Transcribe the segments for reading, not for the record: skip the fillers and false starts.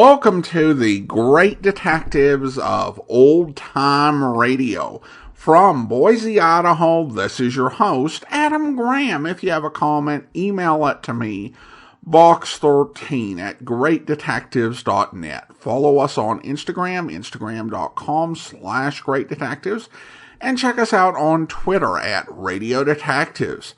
Welcome to the Great Detectives of Old Time Radio. From Boise, Idaho, this is your host, Adam Graham. If you have a comment, email it to me, box13 at greatdetectives.net. Follow us on Instagram, instagram.com/greatdetectives, and check us out on Twitter at Radio Detectives.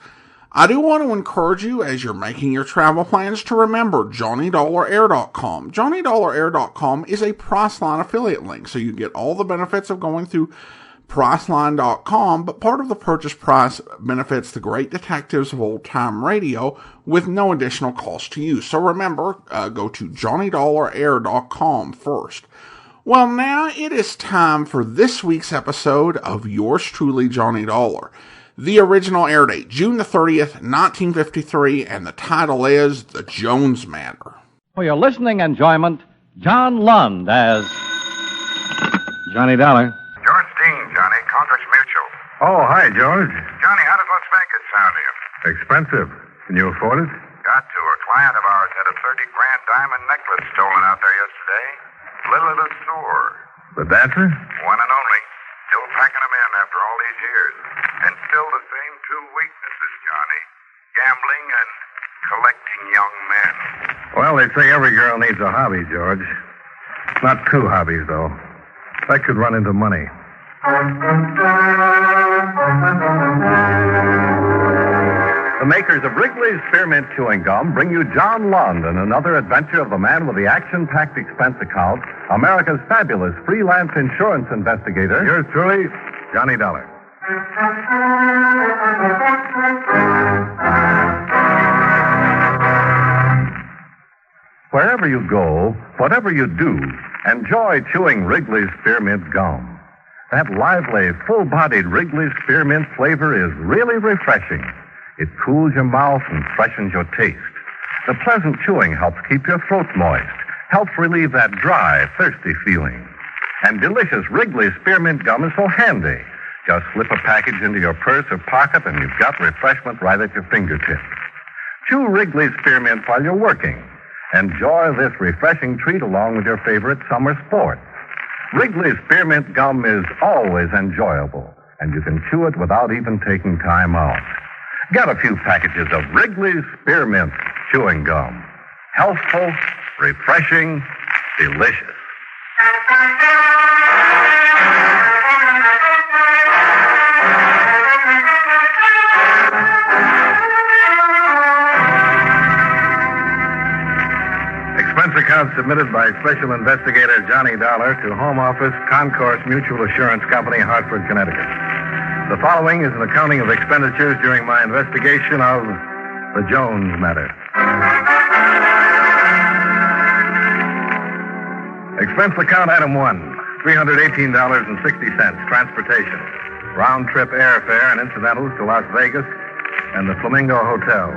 I do want to encourage you, as you're making your travel plans, to remember JohnnyDollarAir.com. JohnnyDollarAir.com is a Priceline affiliate link, so you get all the benefits of going through Priceline.com, but part of the purchase price benefits the Great Detectives of Old Time Radio with no additional cost to you. So remember, go to JohnnyDollarAir.com first. Well, now it is time for this week's episode of yours truly, Johnny Dollar. The original air date, June the 30th, 1953, and the title is The Jones Matter. For your listening enjoyment, John Lund as Johnny Dollar. George Dean, Johnny, Congress Mutual. Oh, hi, George. Johnny, how does Las Vegas sound to you? Expensive. Can you afford it? Got to. A client of ours had a $30,000 diamond necklace stolen out there yesterday. Little sore. The dancer? One and only. Still packing them in after all these years. And still the same two weaknesses, Johnny. Gambling and collecting young men. Well, they say every girl needs a hobby, George. Not two hobbies, though. That could run into money. The makers of Wrigley's Spearmint Chewing Gum bring you John Lund and another adventure of the man with the action-packed expense account, America's fabulous freelance insurance investigator. Yours truly, Johnny Dollar. Wherever you go, whatever you do, enjoy chewing Wrigley's Spearmint Gum. That lively, full-bodied Wrigley's Spearmint flavor is really refreshing. It cools your mouth and freshens your taste. The pleasant chewing helps keep your throat moist, helps relieve that dry, thirsty feeling. And delicious Wrigley's Spearmint Gum is so handy. Just slip a package into your purse or pocket and you've got refreshment right at your fingertips. Chew Wrigley's Spearmint while you're working. Enjoy this refreshing treat along with your favorite summer sport. Wrigley's Spearmint Gum is always enjoyable, and you can chew it without even taking time out. Get a few packages of Wrigley's Spearmint Chewing Gum. Healthful, refreshing, delicious. Expense account submitted by Special Investigator Johnny Dollar to Home Office, Concourse Mutual Assurance Company, Hartford, Connecticut. The following is an accounting of expenditures during my investigation of the Jones matter. Expense account item 1, $318.60, transportation. Round-trip airfare and incidentals to Las Vegas and the Flamingo Hotel,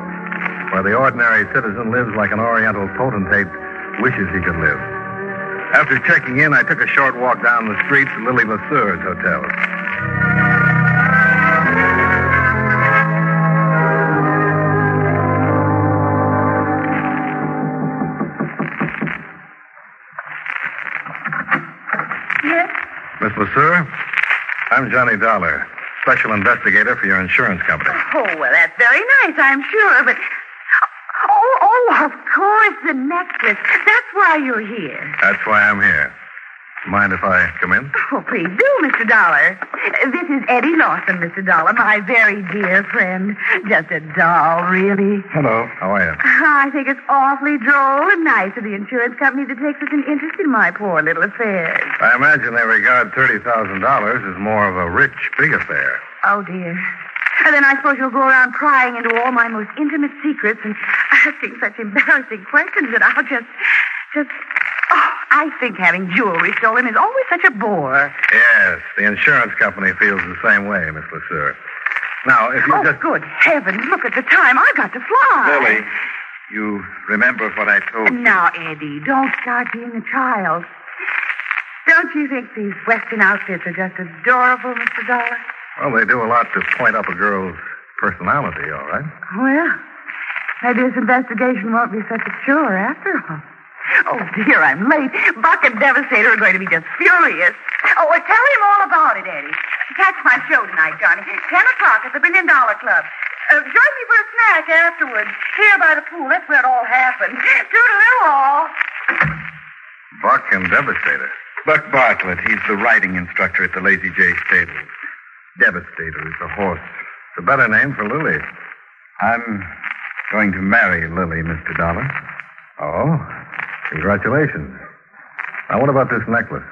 where the ordinary citizen lives like an Oriental potentate wishes he could live. After checking in, I took a short walk down the street to Lily Lesueur's hotel. Yes? Miss Lesueur, I'm Johnny Dollar, special investigator for your insurance company. Oh, well, that's very nice, I'm sure, but... Oh, of course, the necklace. That's why you're here. That's why I'm here. Mind if I come in? Oh, please do, Mr. Dollar. This is Eddie Lawson, Mr. Dollar, my very dear friend. Just a doll, really. Hello. How are you? I think it's awfully droll and nice of the insurance company to take such an interest in my poor little affairs. I imagine they regard $30,000 as more of a rich, big affair. Oh, dear. And then I suppose you'll go around prying into all my most intimate secrets and asking such embarrassing questions that I'll just... Oh, I think having jewelry stolen is always such a bore. Yes, the insurance company feels the same way, Miss Lesueur. Now, if you just... good heavens, look at the time. I've got to fly. Lily, you remember what I told you? Now, Eddie, don't start being a child. Don't you think these Western outfits are just adorable, Mr. Dollar? Well, they do a lot to point up a girl's personality, all right? Well, maybe this investigation won't be such a chore after all. Oh, dear, I'm late. Buck and Devastator are going to be just furious. Oh, well, tell him all about it, Eddie. Catch my show tonight, Johnny. 10 o'clock at the $1 Billion Club. Join me for a snack afterwards. Here by the pool. That's where it all happened. Toodaloo all. Buck and Devastator. Buck Bartlett, he's the riding instructor at the Lazy J stables. Devastator is the horse. It's a better name for Lily. I'm going to marry Lily, Mr. Dollar. Oh? Congratulations. Now, what about this necklace?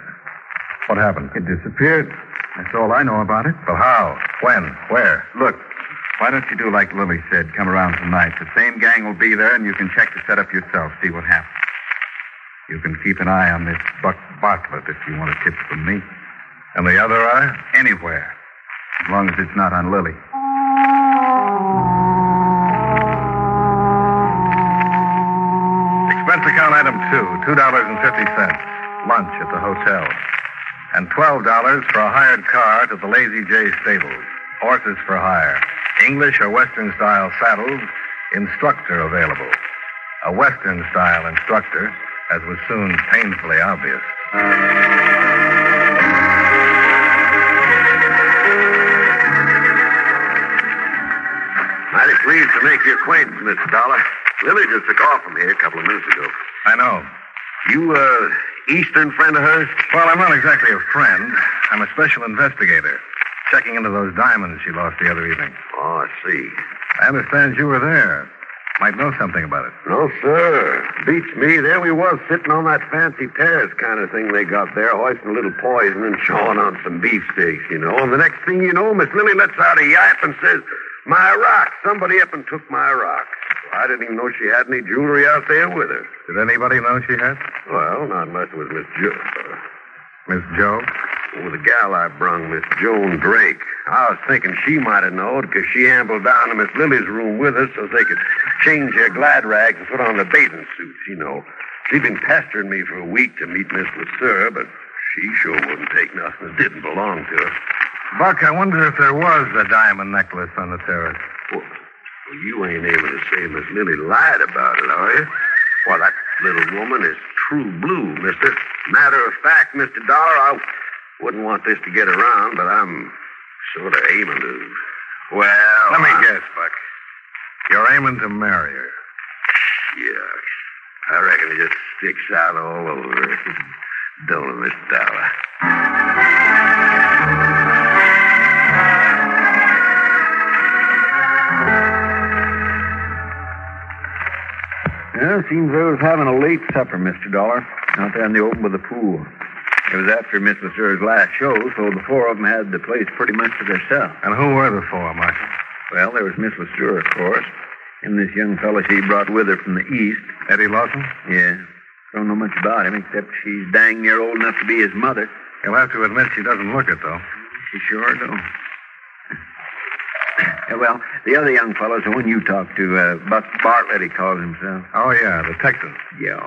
What happened? It disappeared. That's all I know about it. Well, how? When? Where? Look, why don't you do like Lily said? Come around tonight. The same gang will be there, and you can check the setup yourself, see what happens. You can keep an eye on this Buck Bartlett if you want a tip from me. And the other eye? Anywhere. As long as it's not on Lily. Expense account item 2, $2.50. Lunch at the hotel. And $12 for a hired car to the Lazy J stables. Horses for hire. English or Western style saddles. Instructor available. A Western style instructor, as was soon painfully obvious. Mighty pleased to make your acquaintance, Mr. Dollar. Lily just took off from here a couple of minutes ago. I know. You, Eastern friend of hers? Well, I'm not exactly a friend. I'm a special investigator. Checking into those diamonds she lost the other evening. Oh, I see. I understand you were there. Might know something about it. No, sir. Beats me. There we was, sitting on that fancy terrace kind of thing they got there, hoisting a little poison and chawing on some beefsteaks, you know. And the next thing you know, Miss Lily lets out a yap and says, "My rock. Somebody up and took my rock." I didn't even know she had any jewelry out there with her. Did anybody know she had? Well, not unless it was Miss Jo. Miss Jo? Oh, the gal I brung, Miss Joan Drake. I was thinking she might have known because she ambled down to Miss Lily's room with us so they could change their glad rags and put on their bathing suits, you know. She'd been pestering me for a week to meet Miss LeSueur, but she sure wouldn't take nothing that didn't belong to her. Buck, I wonder if there was a diamond necklace on the terrace. Well, you ain't able to say Miss Lily lied about it, are you? Well, that little woman is true blue, mister. Matter of fact, Mr. Dollar, I wouldn't want this to get around, but I'm sort of aiming to... Well... Let me guess, Buck. You're aiming to marry her. Yeah, I reckon it just sticks out all over her. Don't it, Mr. Dollar? Yeah, seems they was having a late supper, Mr. Dollar, out there in the open by the pool. It was after Miss LeSueur's last show, so the four of them had the place pretty much to themselves. And who were the four, Marshal? Well, there was Miss LeSueur, of course, and this young fella she brought with her from the east. Eddie Lawson? Yeah. Don't know much about him, except she's dang near old enough to be his mother. You'll have to admit she doesn't look it, though. She sure don't. Well, the other young fellow's the one you talked to, Buck Bartlett, he calls himself. Oh, yeah, the Texan. Yo,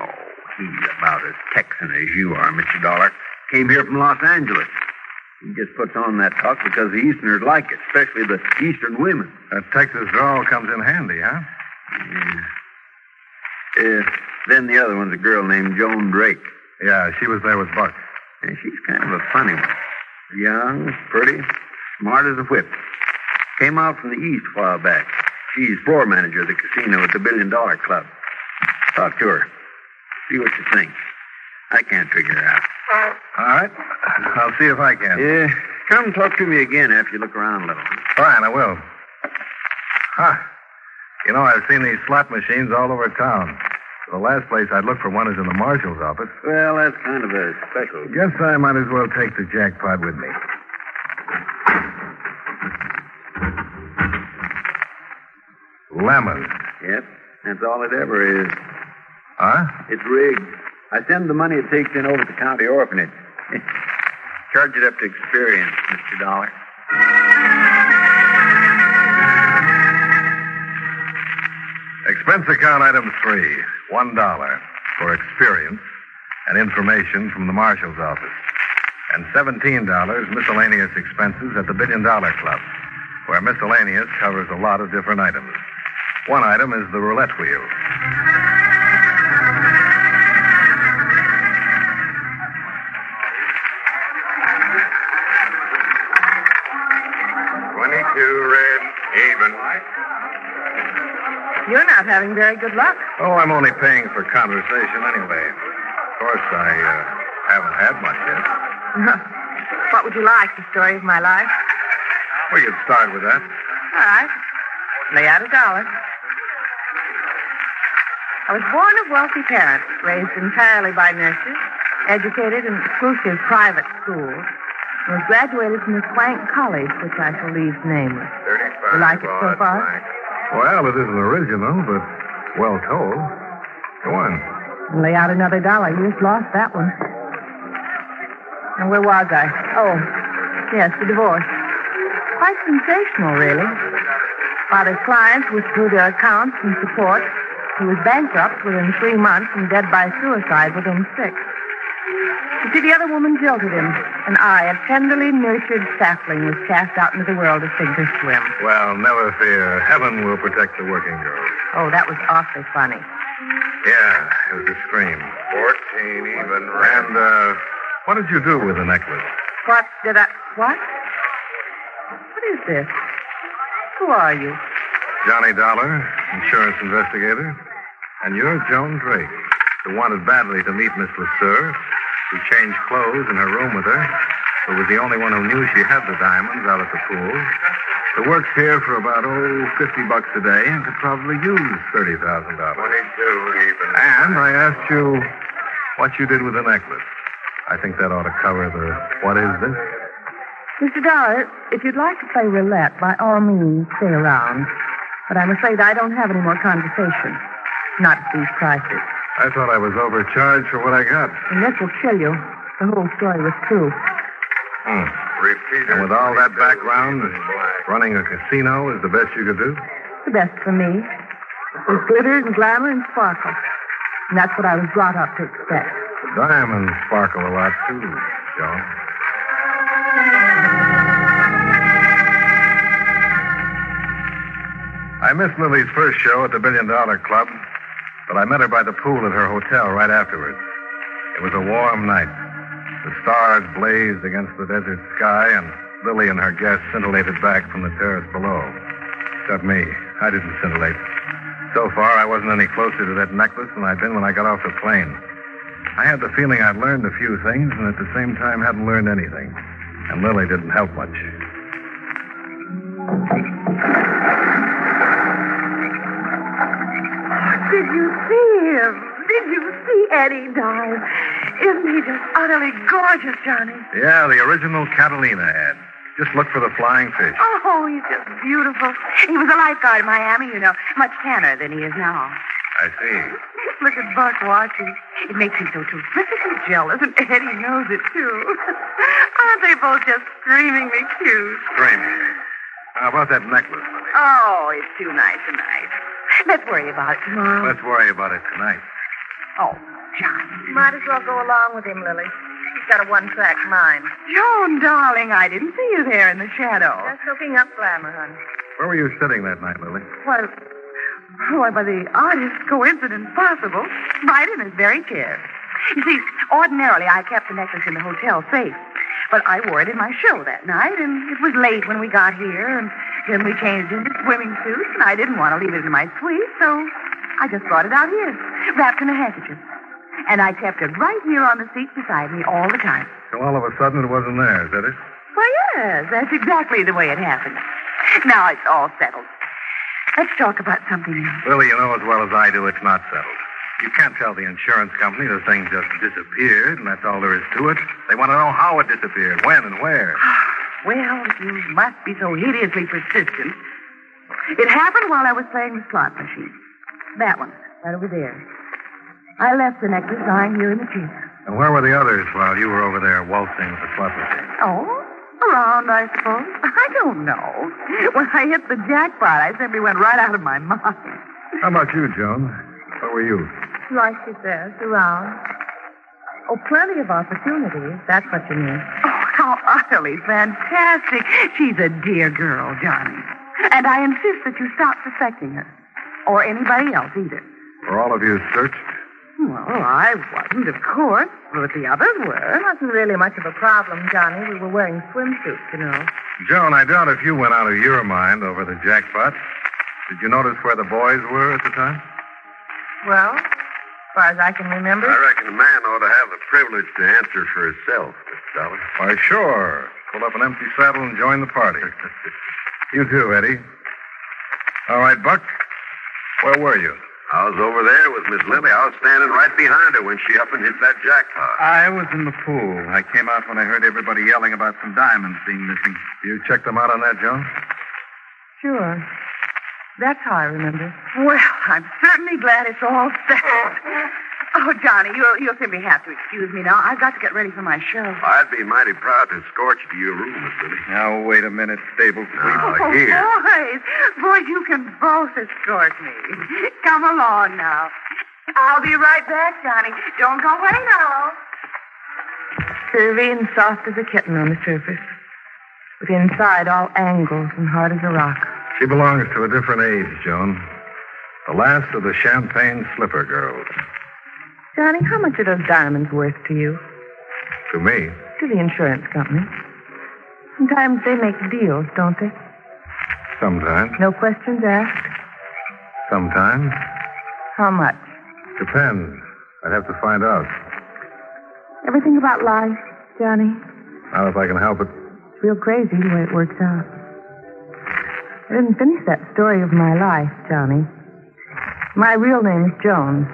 he's about as Texan as you are, Mr. Dollar. Came here from Los Angeles. He just puts on that talk because the Easterners like it, especially the Eastern women. That Texas drawl comes in handy, huh? Yeah. Then the other one's a girl named Joan Drake. Yeah, she was there with Buck. And she's kind of a funny one. Young, pretty, smart as a whip. Came out from the East a while back. She's floor manager of the casino at the $1 Billion Club. Talk to her. See what you think. I can't figure her out. All right. I'll see if I can. Yeah. Come talk to me again after you look around a little. Fine, I will. Huh. You know, I've seen these slot machines all over town. The last place I'd look for one is in the marshal's office. Well, that's kind of a special. Guess I might as well take the jackpot with me. Lemon. Yep, that's all it ever is. Huh? It's rigged. I send the money it takes in over to the county orphanage. Charge it up to experience, Mr. Dollar. Expense account item 3, $1 for experience and information from the marshal's office. And $17 miscellaneous expenses at the $1 Billion Club, where miscellaneous covers a lot of different items. One item is the roulette wheel. even. You're not having very good luck. Oh, I'm only paying for conversation anyway. Of course, I haven't had much yet. What would you like, the story of my life? We could start with that. All right. Lay out $1. I was born of wealthy parents, raised entirely by nurses, educated in exclusive private schools, and was graduated from a swank college, which I shall leave nameless. 35. You like it so far? Well, it isn't original, but well told. Go on. Lay out another $1. You just lost that one. And where was I? Oh, yes, the divorce. Quite sensational, really. Father's clients withdrew their accounts and support. He was bankrupt within 3 months and dead by suicide within 6. You see, the other woman jilted him, and I, a tenderly nurtured sapling, was cast out into the world to sink or swim. Well, never fear. Heaven will protect the working girls. Oh, that was awfully funny. Yeah, it was a scream. 14 even. And, what did you do with the necklace? What? What is this? Who are you? Johnny Dollar, insurance investigator. And you're Joan Drake, who wanted badly to meet Miss LeSueur, who changed clothes in her room with her, who was the only one who knew she had the diamonds out at the pool, who works here for about, $50 a day and could probably use $30,000. 22 even. And I asked you what you did with the necklace. I think that ought to cover the what is this? Mr. Dollar, if you'd like to play roulette, by all means, stay around. But I'm afraid I don't have any more conversation. Not at these prices. I thought I was overcharged for what I got. And this will kill you. The whole story was true. Repeater. And with all that background, running a casino is the best you could do? The best for me. With glitter and glamour and sparkle. And that's what I was brought up to expect. The diamonds sparkle a lot, too, Joan. I missed Lily's first show at the $1 Billion Club, but I met her by the pool at her hotel right afterwards. It was a warm night. The stars blazed against the desert sky, and Lily and her guests scintillated back from the terrace below. Except me. I didn't scintillate. So far, I wasn't any closer to that necklace than I'd been when I got off the plane. I had the feeling I'd learned a few things, and at the same time hadn't learned anything. And Lily didn't help much. Did you see him? Did you see Eddie dive? Isn't he just utterly gorgeous, Johnny? Yeah, the original Catalina ad. Just look for the flying fish. Oh, he's just beautiful. He was a lifeguard in Miami, you know. Much tanner than he is now. I see. Look at Buck watching. It makes him so terrifically jealous, and Eddie knows it, too. Aren't they both just screamingly cute? Screaming. How about that necklace, Lily? Oh, it's too nice tonight. Let's worry about it tomorrow. Let's worry about it tonight. Oh, John. Might as well go along with him, Lily. He's got a one-track mind. Joan, darling, I didn't see you there in the shadow. Just soaking up glamour, honey. Where were you sitting that night, Lily? Why, by the oddest coincidence possible, right in his very chair. You see, ordinarily I kept the necklace in the hotel safe, but I wore it in my show that night, and it was late when we got here, and then we changed into swimming suits, and I didn't want to leave it in my suite, so I just brought it out here, wrapped in a handkerchief. And I kept it right here on the seat beside me all the time. So all of a sudden it wasn't there, is that it? Why, yes, that's exactly the way it happened. Now it's all settled. Let's talk about something else. Lily, you know as well as I do it's not settled. You can't tell the insurance company the thing just disappeared, and that's all there is to it. They want to know how it disappeared, when and where. Well, you must be so hideously persistent. It happened while I was playing the slot machine. That one, right over there. I left the necklace lying here in the chair. And where were the others while you were over there waltzing with the slot machine? Oh, around, I suppose. I don't know. When I hit the jackpot, I simply went right out of my mind. How about you, Joan? Where were you? Like she says, around. Oh, plenty of opportunities. That's what you mean. Oh, how utterly fantastic. She's a dear girl, Johnny. And I insist that you stop suspecting her. Or anybody else, either. Were all of you searched? Well, I wasn't, of course. Well, but the others were. It wasn't really much of a problem, Johnny. We were wearing swimsuits, you know. Joan, I doubt if you went out of your mind over the jackpot. Did you notice where the boys were at the time? Well, as far as I can remember. I reckon a man ought to have the privilege to answer for himself, Mr. Dollar. Why, sure. Pull up an empty saddle and join the party. You too, Eddie. All right, Buck. Where were you? I was over there with Miss Lily. I was standing right behind her when she up and hit that jackpot. I was in the pool. I came out when I heard everybody yelling about some diamonds being missing. You checked them out on that, Joan? Sure. That's how I remember. Well, I'm certainly glad it's all settled. Oh, Johnny, you'll simply have to excuse me now. I've got to get ready for my show. I'd be mighty proud to escort you to your room, Miss Lily. Now, wait a minute, stable sweep. Now, here. Boys, you can both escort me. Come along now. I'll be right back, Johnny. Don't go away now. Curvy and soft as a kitten on the surface, but inside all angles and hard as a rock. She belongs to a different age, Joan. The last of the champagne slipper girls. Johnny, how much are those diamonds worth to you? To me? To the insurance company. Sometimes they make deals, don't they? Sometimes. No questions asked? Sometimes. How much? Depends. I'd have to find out. Everything about life, Johnny. Not if I can help it. It's real crazy the way it works out. I didn't finish that story of my life, Johnny. My real name is Jones.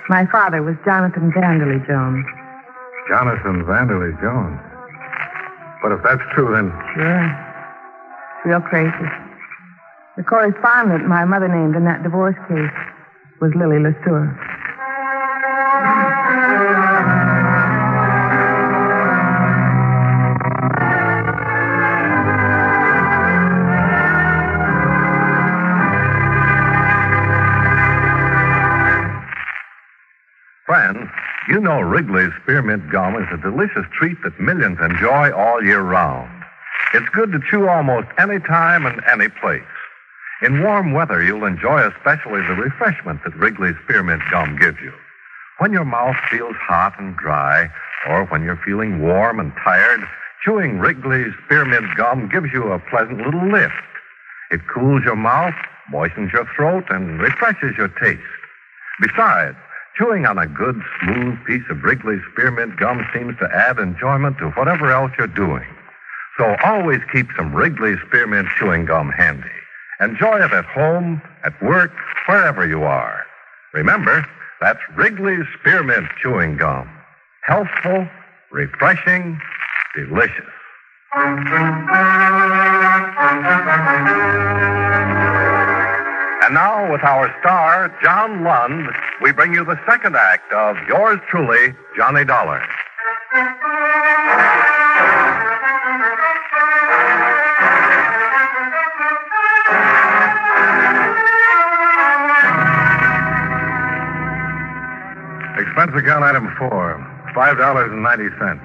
My father was Jonathan Vanderley Jones. Jonathan Vanderley Jones. But if that's true, then... Sure. It's real crazy. The correspondent my mother named in that divorce case was Lily LeSueur. Friends, you know Wrigley's Spearmint Gum is a delicious treat that millions enjoy all year round. It's good to chew almost any time and any place. In warm weather, you'll enjoy especially the refreshment that Wrigley's Spearmint Gum gives you. When your mouth feels hot and dry, or when you're feeling warm and tired, chewing Wrigley's Spearmint Gum gives you a pleasant little lift. It cools your mouth, moistens your throat, and refreshes your taste. Besides, chewing on a good, smooth piece of Wrigley's Spearmint Gum seems to add enjoyment to whatever else you're doing. So always keep some Wrigley's Spearmint Chewing Gum handy. Enjoy it at home, at work, wherever you are. Remember, that's Wrigley's Spearmint Chewing Gum. Healthful, refreshing, delicious. And now, with our star, John Lund, we bring you the second act of yours truly, Johnny Dollar. Expense account item 4, $5.90.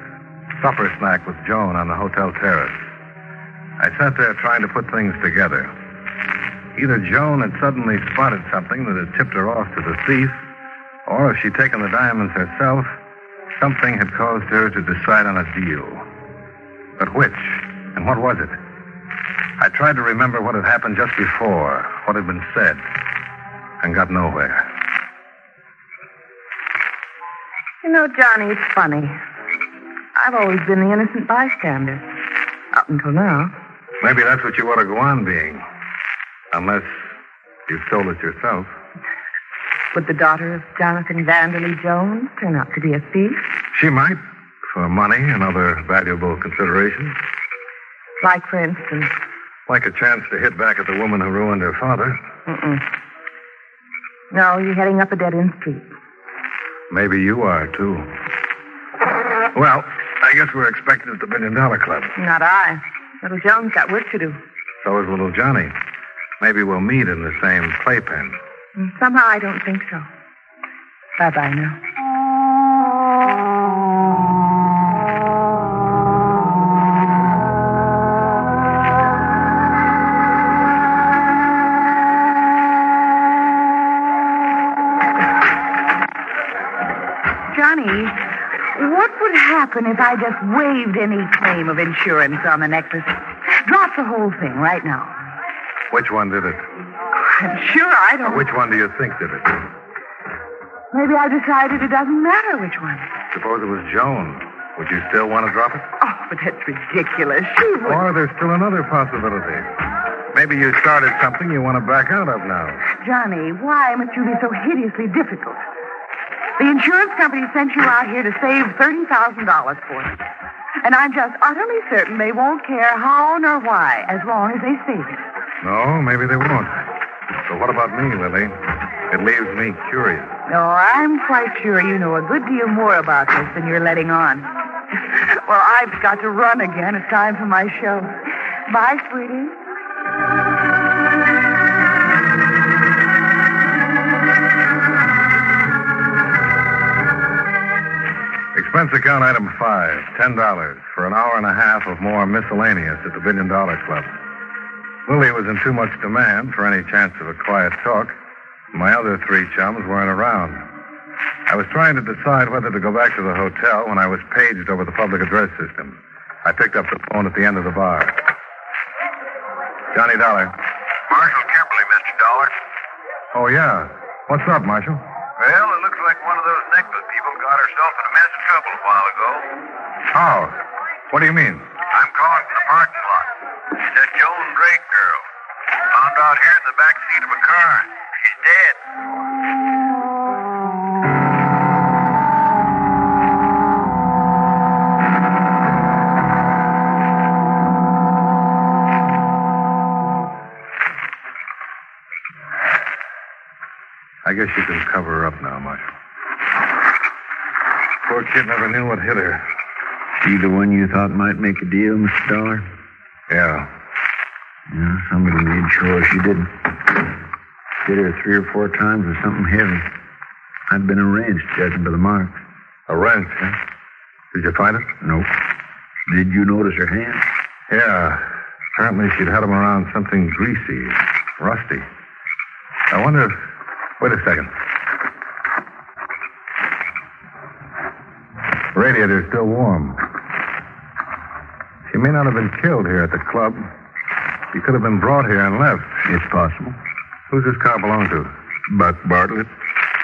Supper snack with Joan on the hotel terrace. I sat there trying to put things together. Either Joan had suddenly spotted something that had tipped her off to the thief, or if she'd taken the diamonds herself, something had caused her to decide on a deal. But which? And what was it? I tried to remember what had happened just before, what had been said, and got nowhere. You know, Johnny, it's funny. I've always been the innocent bystander. Up until now. Maybe that's what you ought to go on being. Unless you stole it yourself. Would the daughter of Jonathan Vanderley Jones turn out to be a thief? She might, for money and other valuable considerations. Like, for instance? Like a chance to hit back at the woman who ruined her father. No, you're heading up a dead-end street. Maybe you are, too. Well, I guess we're expected at the $1 Billion Club. Not I. Little Jones got work to do. So is little Johnny. Maybe we'll meet in the same playpen. Somehow I don't think so. Bye-bye now. Johnny, happen if I just waived any claim of insurance on the necklace? Drop the whole thing right now. Which one did it? I'm sure I don't... Which one do you think did it? Maybe I decided it doesn't matter which one. Suppose it was Joan. Would you still want to drop it? Oh, but that's ridiculous. She would... Or there's still another possibility. Maybe you started something you want to back out of now. Johnny, why must you be so hideously difficult? The insurance company sent you out here to save $30,000 for it. And I'm just utterly certain they won't care how nor why, as long as they save it. No, maybe they won't. So what about me, Lily? It leaves me curious. No, I'm quite sure you know a good deal more about this than you're letting on. Well, I've got to run again. It's time for my show. Bye, sweetie. Expense account item 5, $10 for an hour and a half of more miscellaneous at the $1 Billion Club. Lily was in too much demand for any chance of a quiet talk. My other 3 chums weren't around. I was trying to decide whether to go back to the hotel when I was paged over the public address system. I picked up the phone at the end of the bar. Johnny Dollar. Marshal Kimberly, Mr. Dollar. Oh, yeah. What's up, Marshal? Well, it looks like one of those necklace people got herself in a mess of trouble a while ago. How? What do you mean? I'm calling from the parking lot. It's that Joan Drake girl. Found out here in the back seat of a car. She's dead. I guess you can cover her up now, Marshal. Poor kid never knew what hit her. She the one you thought might make a deal, Mr. Dollar? Yeah. Yeah, somebody made sure she didn't. Hit her 3 or 4 times with something heavy. I'd been a wrench, judging by the marks. A wrench, huh? Did you find it? Nope. Did you notice her hands? Yeah. Apparently she'd had them around something greasy, rusty. I wonder if... Wait a second. Radiator's still warm. She may not have been killed here at the club. She could have been brought here and left. It's possible. Who's this car belong to? Buck Bartlett.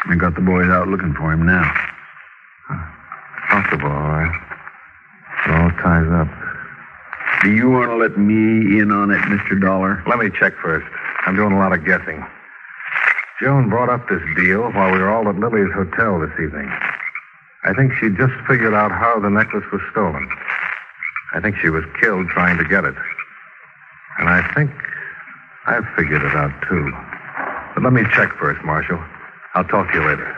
I got the boys out looking for him now. Possible, all right. It all ties up. Do you want to let me in on it, Mr. Dollar? Let me check first. I'm doing a lot of guessing. Joan brought up this deal while we were all at Lily's hotel this evening. I think she just figured out how the necklace was stolen. I think she was killed trying to get it. And I think I've figured it out, too. But let me check first, Marshal. I'll talk to you later.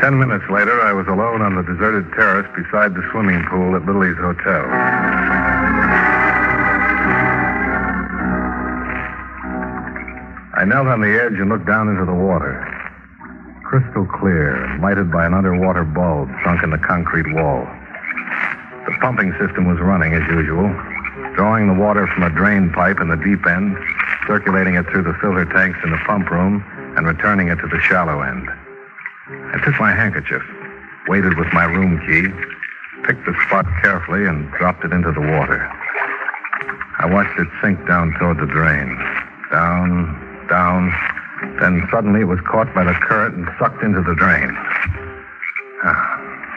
Ten minutes later, I was alone on the deserted terrace beside the swimming pool at Lily's hotel. I knelt on the edge and looked down into the water. Crystal clear and lighted by an underwater bulb sunk in the concrete wall. The pumping system was running as usual, drawing the water from a drain pipe in the deep end, circulating it through the filter tanks in the pump room, and returning it to the shallow end. I took my handkerchief, weighted with my room key, picked the spot carefully, and dropped it into the water. I watched it sink down toward the drain. Down, down. Then suddenly it was caught by the current and sucked into the drain.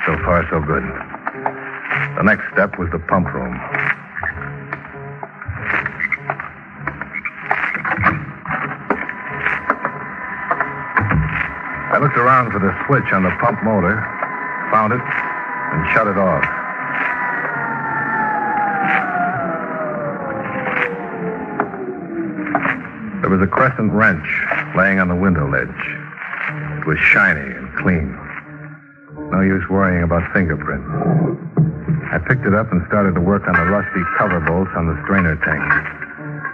So far, so good. The next step was the pump room. I looked around for the switch on the pump motor, found it, and shut it off. There was a crescent wrench laying on the window ledge. It was shiny and clean. No use worrying about fingerprints. I picked it up and started to work on the rusty cover bolts on the strainer tank.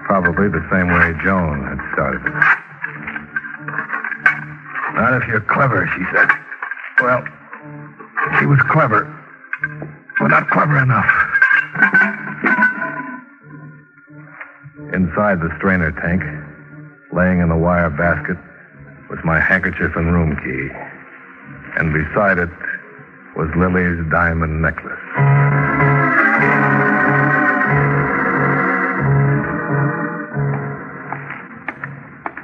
Probably the same way Joan had started it. Not if you're clever, she said. Well, she was clever, but not clever enough. Inside the strainer tank, Laying in the wire basket was my handkerchief and room key. And beside it was Lily's diamond necklace.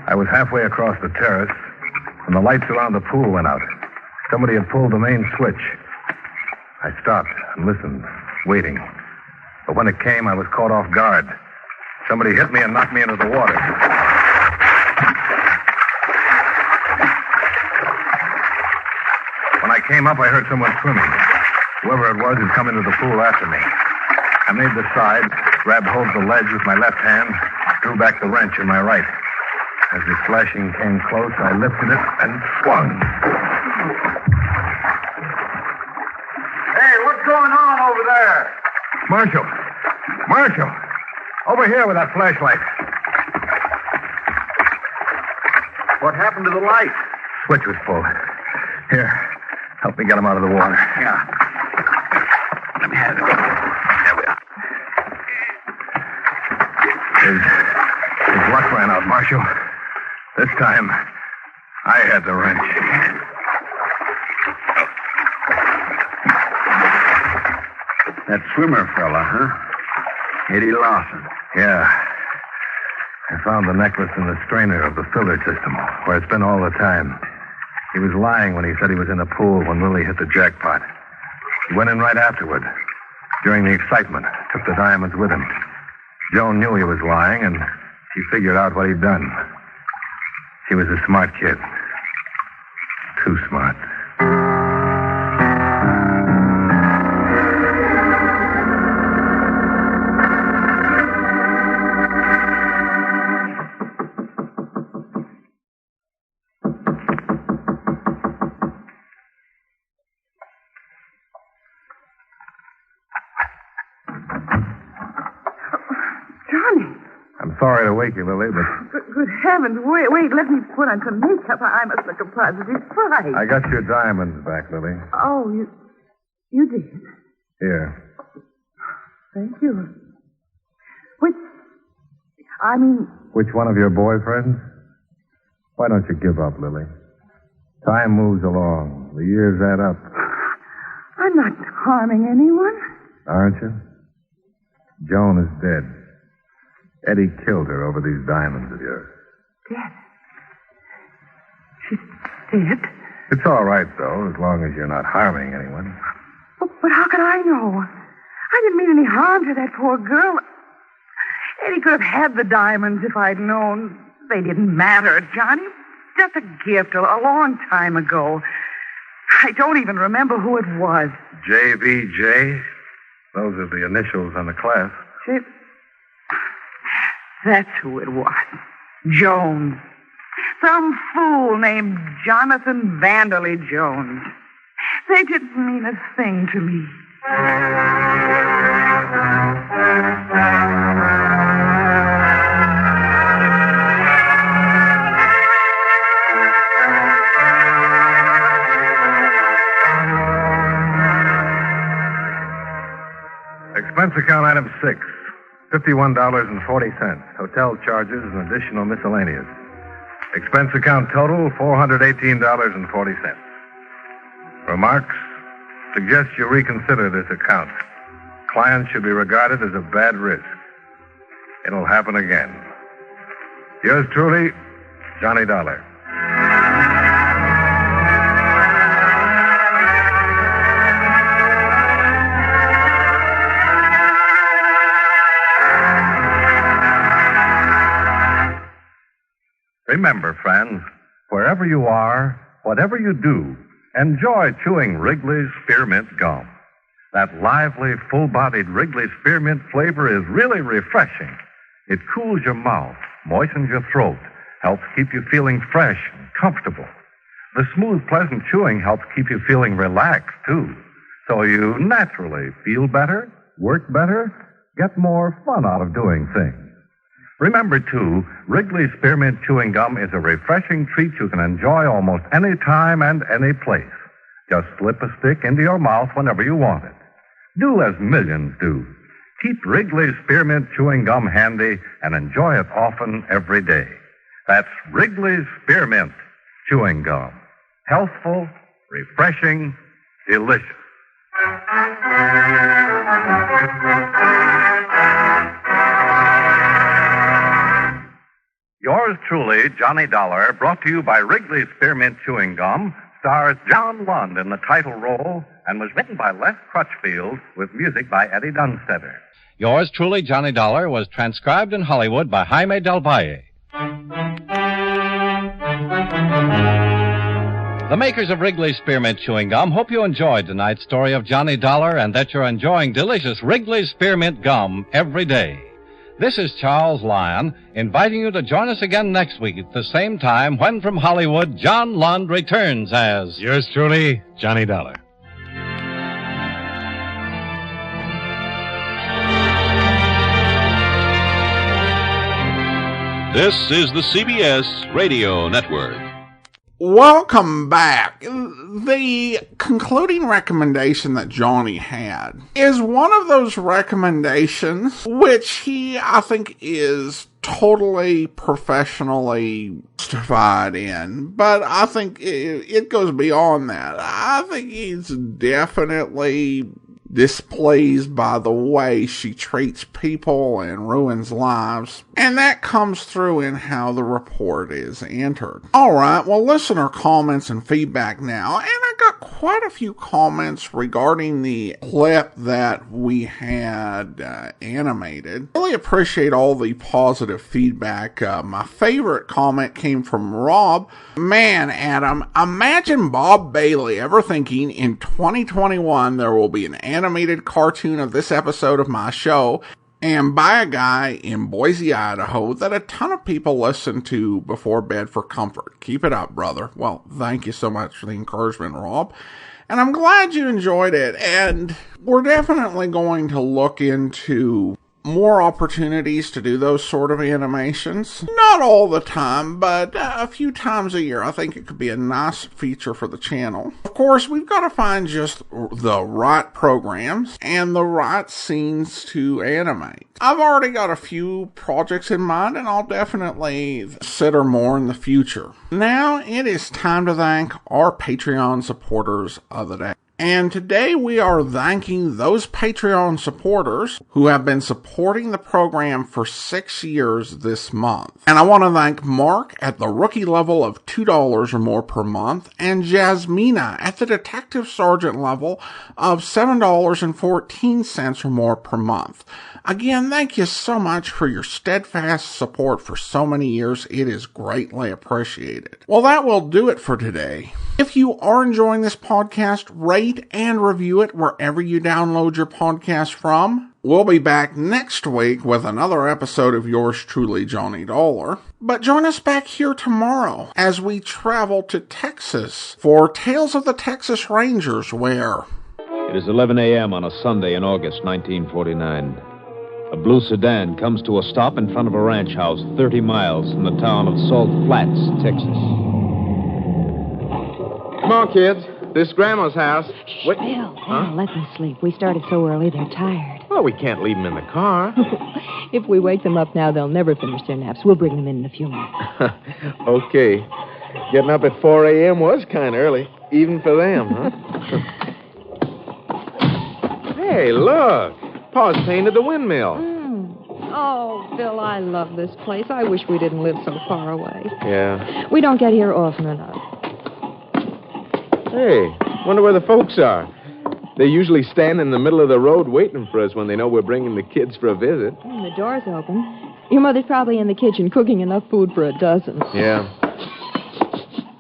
I was halfway across the terrace when the lights around the pool went out. Somebody had pulled the main switch. I stopped and listened, waiting. But when it came, I was caught off guard. Somebody hit me and knocked me into the water. When I came up, I heard someone swimming. Whoever it was had come into the pool after me. I made the side, grabbed hold of the ledge with my left hand, drew back the wrench in my right. As the splashing came close, I lifted it and swung. Hey, what's going on over there? Marshal! Marshal! Over here with that flashlight. What happened to the light? Switch was pulled. Here, help me get him out of the water. Yeah. Let me have it. There we are. His luck ran out, Marshal. This time, I had the wrench. That swimmer fella, huh? Eddie Lawson. Yeah. I found the necklace in the strainer of the filter system, where it's been all the time. He was lying when he said he was in the pool when Lily hit the jackpot. He went in right afterward. During the excitement, took the diamonds with him. Joan knew he was lying, and she figured out what he'd done. He was a smart kid. Too smart. Sorry to wake you, Lily, but... Good heavens, wait, let me put on some makeup. I must look a positive fright. I got your diamonds back, Lily. Oh, you did? Here. Thank you. Which one of your boyfriends? Why don't you give up, Lily? Time moves along. The years add up. I'm not harming anyone. Aren't you? Joan is dead. Eddie killed her over these diamonds of yours. Dead? She's dead? It's all right, though, as long as you're not harming anyone. But how can I know? I didn't mean any harm to that poor girl. Eddie could have had the diamonds if I'd known. They didn't matter, Johnny. Just a gift a long time ago. I don't even remember who it was. JVJ? Those are the initials on the clasp. That's who it was. Jones. Some fool named Jonathan Vanderley Jones. They didn't mean a thing to me. Expense account item 6. $51.40. Hotel charges and additional miscellaneous. Expense account total, $418.40. Remarks? Suggest you reconsider this account. Client should be regarded as a bad risk. It'll happen again. Yours truly, Johnny Dollar. Remember, friends, wherever you are, whatever you do, enjoy chewing Wrigley's Spearmint Gum. That lively, full-bodied Wrigley's Spearmint flavor is really refreshing. It cools your mouth, moistens your throat, helps keep you feeling fresh and comfortable. The smooth, pleasant chewing helps keep you feeling relaxed, too. So you naturally feel better, work better, get more fun out of doing things. Remember, too, Wrigley's Spearmint Chewing Gum is a refreshing treat you can enjoy almost any time and any place. Just slip a stick into your mouth whenever you want it. Do as millions do. Keep Wrigley's Spearmint Chewing Gum handy and enjoy it often every day. That's Wrigley's Spearmint Chewing Gum. Healthful, refreshing, delicious. Yours truly, Johnny Dollar, brought to you by Wrigley's Spearmint Chewing Gum, stars John Lund in the title role and was written by Les Crutchfield with music by Eddie Dunstetter. Yours truly, Johnny Dollar, was transcribed in Hollywood by Jaime Del Valle. The makers of Wrigley's Spearmint Chewing Gum hope you enjoyed tonight's story of Johnny Dollar and that you're enjoying delicious Wrigley's Spearmint Gum every day. This is Charles Lyon, inviting you to join us again next week at the same time when from Hollywood, John Lund returns as... Yours truly, Johnny Dollar. This is the CBS Radio Network. Welcome back. The concluding recommendation that Johnny had is one of those recommendations which he, I think, is totally professionally justified in. But I think it goes beyond that. I think he's definitely displeased by the way she treats people and ruins lives. And that comes through in how the report is entered. Alright, well, listener comments and feedback now. And I got quite a few comments regarding the clip that we had animated. Really appreciate all the positive feedback. My favorite comment came from Rob. Man, Adam, imagine Bob Bailey ever thinking in 2021 there will be an animated cartoon of this episode of my show and by a guy in Boise, Idaho that a ton of people listen to before bed for comfort. Keep it up, brother. Well, thank you so much for the encouragement, Rob. And I'm glad you enjoyed it. And we're definitely going to look into more opportunities to do those sort of animations. Not all the time, but a few times a year. I think it could be a nice feature for the channel. Of course, we've got to find just the right programs and the right scenes to animate. I've already got a few projects in mind, and I'll definitely consider more in the future. Now, it is time to thank our Patreon supporters of the day. And today we are thanking those Patreon supporters who have been supporting the program for 6 years this month. And I want to thank Mark at the rookie level of $2 or more per month, and Jasmina at the detective sergeant level of $7.14 or more per month. Again, thank you so much for your steadfast support for so many years. It is greatly appreciated. Well, that will do it for today. If you are enjoying this podcast, rate and review it wherever you download your podcast from. We'll be back next week with another episode of yours truly, Johnny Dollar. But join us back here tomorrow as we travel to Texas for Tales of the Texas Rangers, where... It is 11 a.m. on a Sunday in August 1949. A blue sedan comes to a stop in front of a ranch house 30 miles from the town of Salt Flats, Texas. Come on, kids. This is Grandma's house. Wait. Bill, let them sleep. We started so early, they're tired. Well, we can't leave them in the car. If we wake them up now, they'll never finish their naps. We'll bring them in a few minutes. Okay. Getting up at 4 a.m. was kind of early, even for them, huh? Hey, look. Pa's painted the windmill. Oh, Bill, I love this place. I wish we didn't live so far away. Yeah. We don't get here often enough. Hey, wonder where the folks are. They usually stand in the middle of the road waiting for us when they know we're bringing the kids for a visit. The door's open. Your mother's probably in the kitchen cooking enough food for a dozen. Yeah.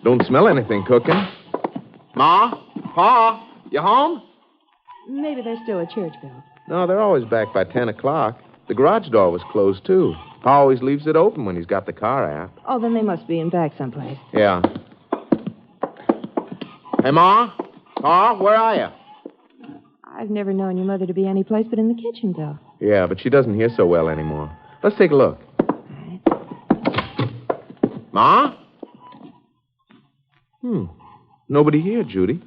Don't smell anything cooking. Ma? Pa? You home? Maybe they're still at church, Bill. No, they're always back by 10 o'clock. The garage door was closed, too. Pa always leaves it open when he's got the car out. Oh, then they must be in back someplace. Yeah. Hey, Ma? Pa, where are you? I've never known your mother to be any place but in the kitchen, Bill. Yeah, but she doesn't hear so well anymore. Let's take a look. All right. Ma? Nobody here, Judy.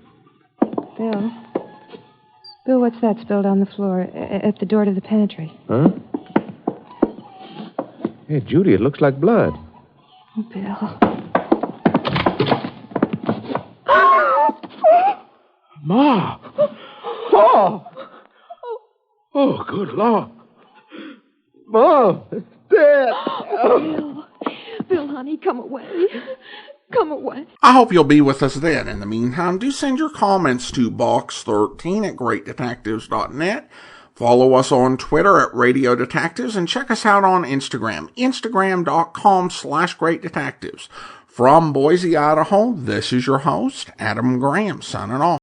Bill, what's that spilled on the floor at the door to the pantry? Huh? Hey, Judy, it looks like blood. Bill. Ma! Pa! Oh, good Lord. Mom, it's dead. Bill, honey, come away. Come away. I hope you'll be with us then. In the meantime, do send your comments to box13@greatdetectives.net. Follow us on Twitter at Radio Detectives and check us out on Instagram, instagram.com/greatdetectives. From Boise, Idaho, this is your host, Adam Graham, signing off.